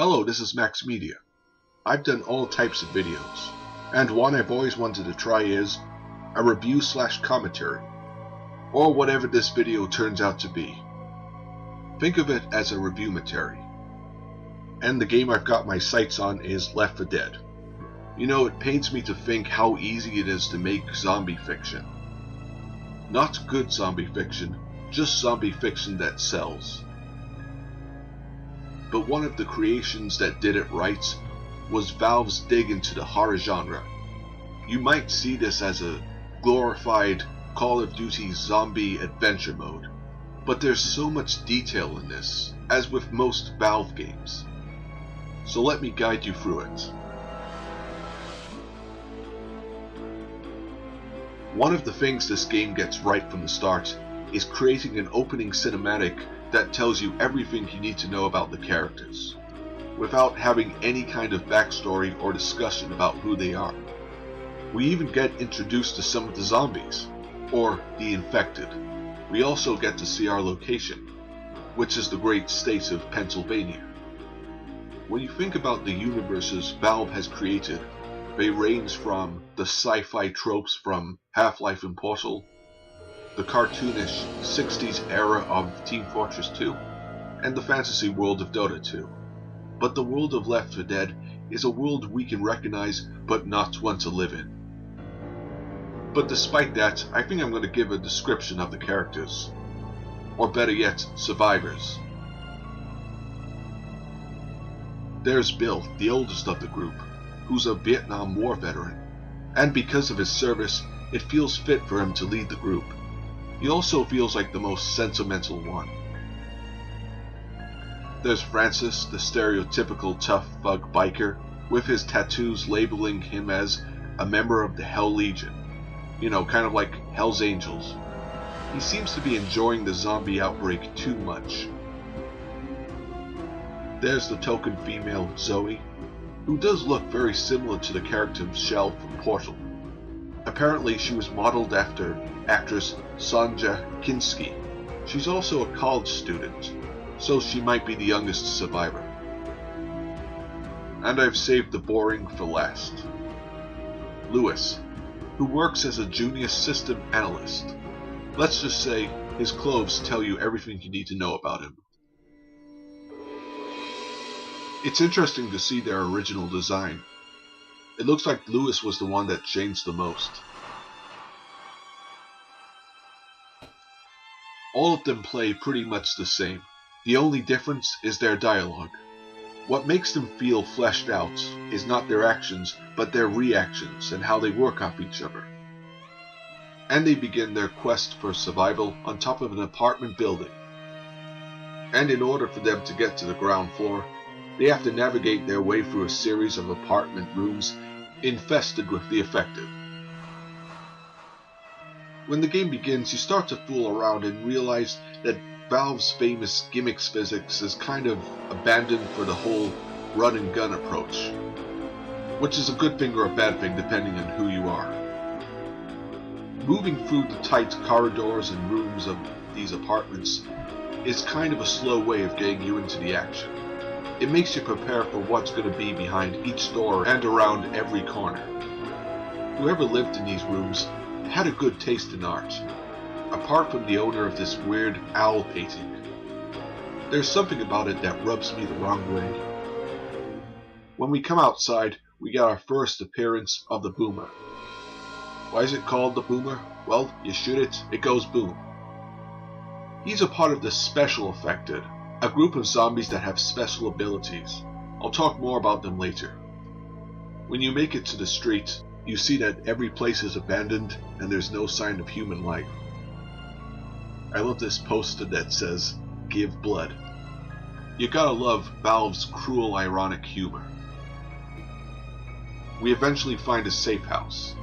Hello, this is Max Media. I've done all types of videos, and one I've always wanted to try is a review/commentary, or whatever this video turns out to be. Think of it as a review-matary. And the game I've got my sights on is Left 4 Dead. You know, it pains me to think how easy it is to make zombie fiction. Not good zombie fiction, just zombie fiction that sells. But one of the creations that did it right was Valve's dig into the horror genre. You might see this as a glorified Call of Duty zombie adventure mode, but there's so much detail in this, as with most Valve games. So let me guide you through it. One of the things this game gets right from the start is creating an opening cinematic that tells you everything you need to know about the characters, without having any kind of backstory or discussion about who they are. We even get introduced to some of the zombies, or the infected. We also get to see our location, which is the great state of Pennsylvania. When you think about the universes Valve has created, they range from the sci-fi tropes from Half-Life and Portal, the cartoonish 60s era of Team Fortress 2, and the fantasy world of Dota 2. But the world of Left 4 Dead is a world we can recognize but not want to live in. But despite that, I think I'm going to give a description of the characters. Or better yet, survivors. There's Bill, the oldest of the group, who's a Vietnam War veteran, and because of his service, it feels fit for him to lead the group. He also feels like the most sentimental one. There's Francis, the stereotypical tough thug biker, with his tattoos labeling him as a member of the Hell Legion. You know, kind of like Hell's Angels. He seems to be enjoying the zombie outbreak too much. There's the token female, Zoe, who does look very similar to the character Michelle from Portal. Apparently she was modeled after actress Sonja Kinski. She's also a college student, so she might be the youngest survivor. And I've saved the boring for last. Lewis, who works as a junior system analyst. Let's just say his clothes tell you everything you need to know about him. It's interesting to see their original design. It looks like Lewis was the one that changed the most. All of them play pretty much the same. The only difference is their dialogue. What makes them feel fleshed out is not their actions, but their reactions and how they work off each other. And they begin their quest for survival on top of an apartment building. And in order for them to get to the ground floor, they have to navigate their way through a series of apartment rooms infested with the affected. When the game begins, you start to fool around and realize that Valve's famous gimmicks physics is kind of abandoned for the whole run and gun approach, which is a good thing or a bad thing depending on who you are. Moving through the tight corridors and rooms of these apartments is kind of a slow way of getting you into the action. It makes you prepare for what's going to be behind each door and around every corner. Whoever lived in these rooms had a good taste in art, apart from the owner of this weird owl painting. There's something about it that rubs me the wrong way. When we come outside, we get our first appearance of the Boomer. Why is it called the Boomer? Well, you shoot it, it goes boom. He's a part of the Special Affected, a group of zombies that have special abilities. I'll talk more about them later. When you make it to the street, you see that every place is abandoned and there's no sign of human life. I love this poster that says, "Give blood." You gotta love Valve's cruel, ironic humor. We eventually find a safe house.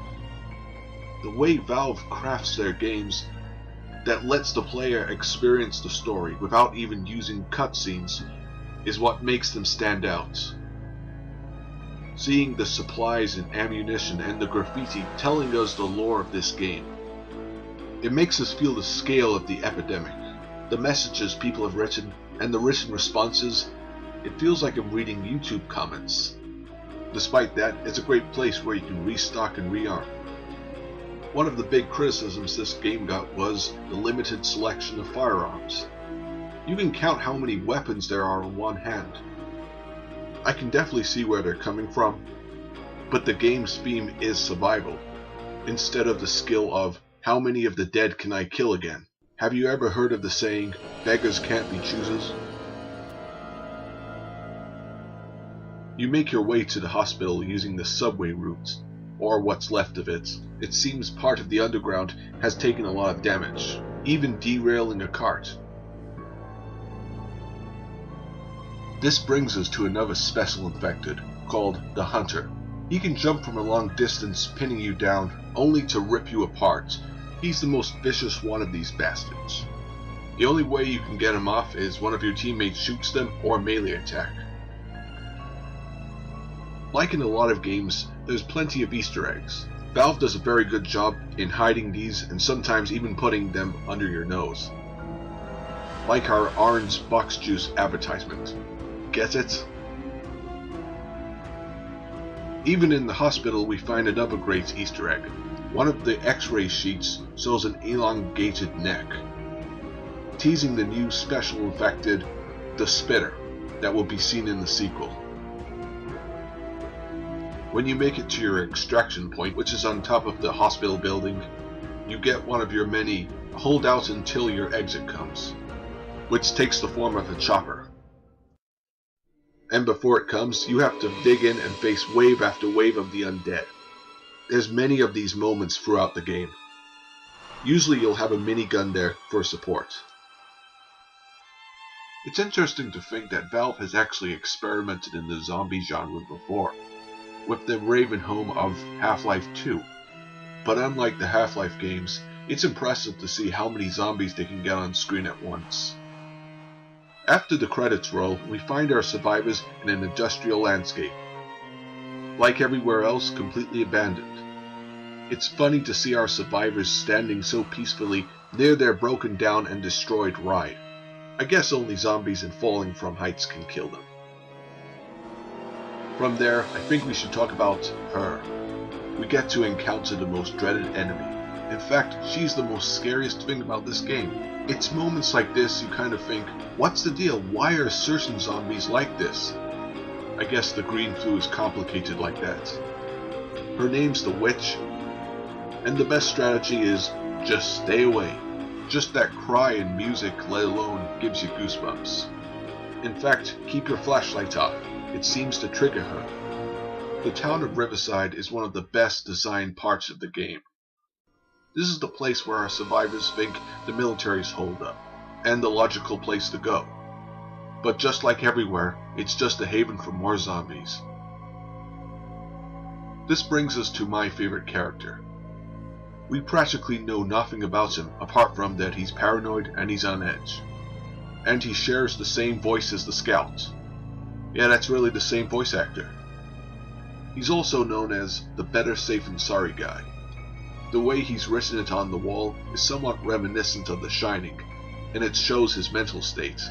The way Valve crafts their games that lets the player experience the story without even using cutscenes is what makes them stand out. Seeing the supplies and ammunition and the graffiti telling us the lore of this game. It makes us feel the scale of the epidemic, the messages people have written, and the written responses It feels like I'm reading YouTube comments. Despite that, it's a great place where you can restock and rearm. One of the big criticisms this game got was the limited selection of firearms. You can count how many weapons there are on one hand. I can definitely see where they're coming from, but the game's theme is survival, instead of the skill of how many of the dead can I kill again. Have you ever heard of the saying, beggars can't be choosers? You make your way to the hospital using the subway route, or what's left of it. It seems part of the underground has taken a lot of damage, even derailing a cart. This brings us to another special infected, called the Hunter. He can jump from a long distance, pinning you down, only to rip you apart. He's the most vicious one of these bastards. The only way you can get him off is one of your teammates shoots them or melee attack. Like in a lot of games, there's plenty of Easter eggs. Valve does a very good job in hiding these and sometimes even putting them under your nose. Like our orange box juice advertisement. Get it? Even in the hospital we find another great Easter egg. One of the X-ray sheets shows an elongated neck, teasing the new special infected, the Spitter, that will be seen in the sequel. When you make it to your extraction point, which is on top of the hospital building, you get one of your many hold out until your exit comes, which takes the form of a chopper. And before it comes, you have to dig in and face wave after wave of the undead. There's many of these moments throughout the game. Usually you'll have a minigun there for support. It's interesting to think that Valve has actually experimented in the zombie genre before, with the Raven home of Half-Life 2. But unlike the Half-Life games, it's impressive to see how many zombies they can get on screen at once. After the credits roll, we find our survivors in an industrial landscape. Like everywhere else, completely abandoned. It's funny to see our survivors standing so peacefully near their broken down and destroyed ride. I guess only zombies and falling from heights can kill them. From there, I think we should talk about her. We get to encounter the most dreaded enemy. In fact, she's the most scariest thing about this game. It's moments like this you kind of think, what's the deal? Why are certain zombies like this? I guess the green flu is complicated like that. Her name's the Witch, and the best strategy is just stay away. Just that cry and music, let alone, gives you goosebumps. In fact, keep your flashlight off. It seems to trigger her. The town of Riverside is one of the best designed parts of the game. This is the place where our survivors think the military's hold up, and the logical place to go. But just like everywhere, it's just a haven for more zombies. This brings us to my favorite character. We practically know nothing about him apart from that he's paranoid and he's on edge. And he shares the same voice as the Scout. Yeah, that's really the same voice actor. He's also known as the better safe than sorry guy. The way he's written it on the wall is somewhat reminiscent of The Shining, and it shows his mental state.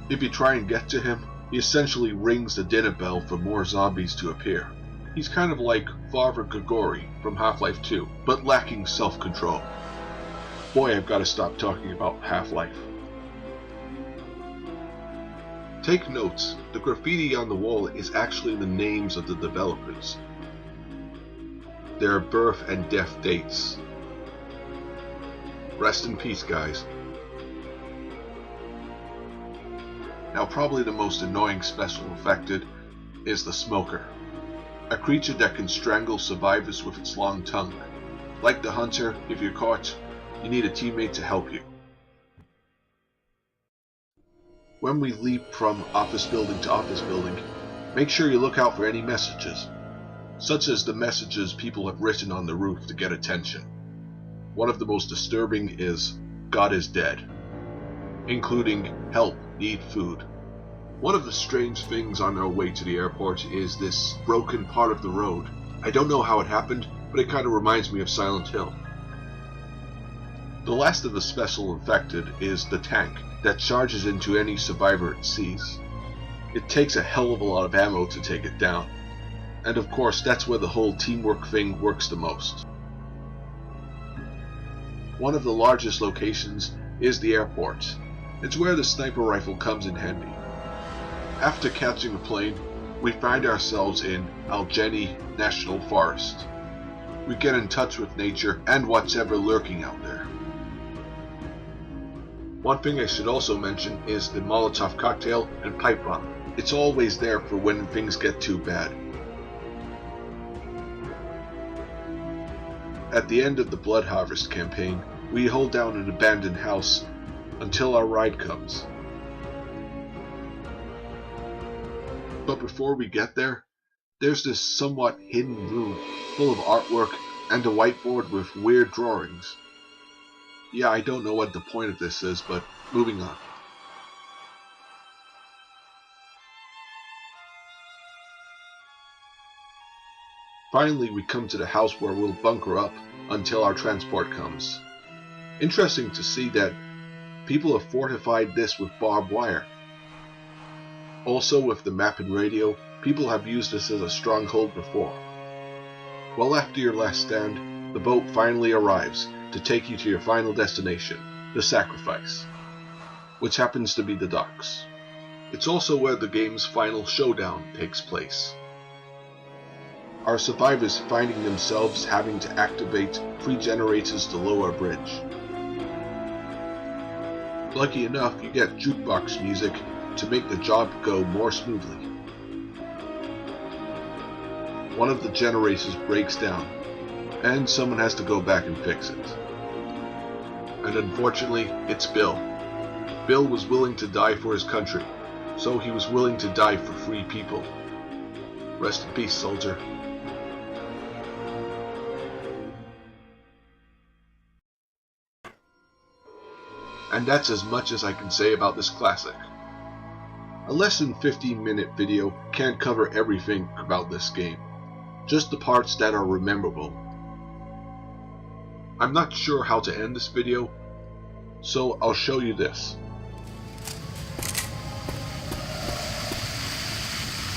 If you try and get to him, he essentially rings the dinner bell for more zombies to appear. He's kind of like Father Grigori from Half-Life 2, but lacking self-control. Boy, I've got to stop talking about Half-Life. Take notes, the graffiti on the wall is actually the names of the developers. Their birth and death dates. Rest in peace, guys. Now probably the most annoying special infected is the Smoker. A creature that can strangle survivors with its long tongue. Like the Hunter, if you're caught, you need a teammate to help you. When we leap from office building to office building, make sure you look out for any messages, such as the messages people have written on the roof to get attention. One of the most disturbing is, God is dead, including, help, need food. One of the strange things on our way to the airport is this broken part of the road. I don't know how it happened, but it kind of reminds me of Silent Hill. The last of the special infected is the tank that charges into any survivor it sees. It takes a hell of a lot of ammo to take it down. And of course, that's where the whole teamwork thing works the most. One of the largest locations is the airport. It's where the sniper rifle comes in handy. After catching a plane, we find ourselves in Algeny National Forest. We get in touch with nature and what's ever lurking out there. One thing I should also mention is the Molotov cocktail and pipe bomb. It's always there for when things get too bad. At the end of the Blood Harvest campaign, we hold down an abandoned house until our ride comes. But before we get there, there's this somewhat hidden room full of artwork and a whiteboard with weird drawings. Yeah, I don't know what the point of this is, but moving on. Finally, we come to the house where we'll bunker up until our transport comes. Interesting to see that people have fortified this with barbed wire. Also, with the map and radio, people have used this as a stronghold before. Well, after your last stand, the boat finally arrives to take you to your final destination, the Sacrifice, which happens to be the docks. It's also where the game's final showdown takes place. Our survivors finding themselves having to activate 3 generators to lower a bridge. Lucky enough, you get jukebox music to make the job go more smoothly. One of the generators breaks down, and someone has to go back and fix it. And unfortunately, it's Bill. Bill was willing to die for his country, so he was willing to die for free people. Rest in peace, soldier. And that's as much as I can say about this classic. A less than 15-minute video can't cover everything about this game, just the parts that are memorable. I'm not sure how to end this video, so I'll show you this.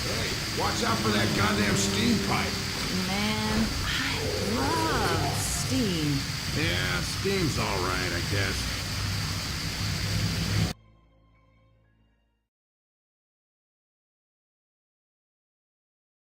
Hey, watch out for that goddamn steam pipe. Man, I love steam. Yeah, steam's alright, I guess.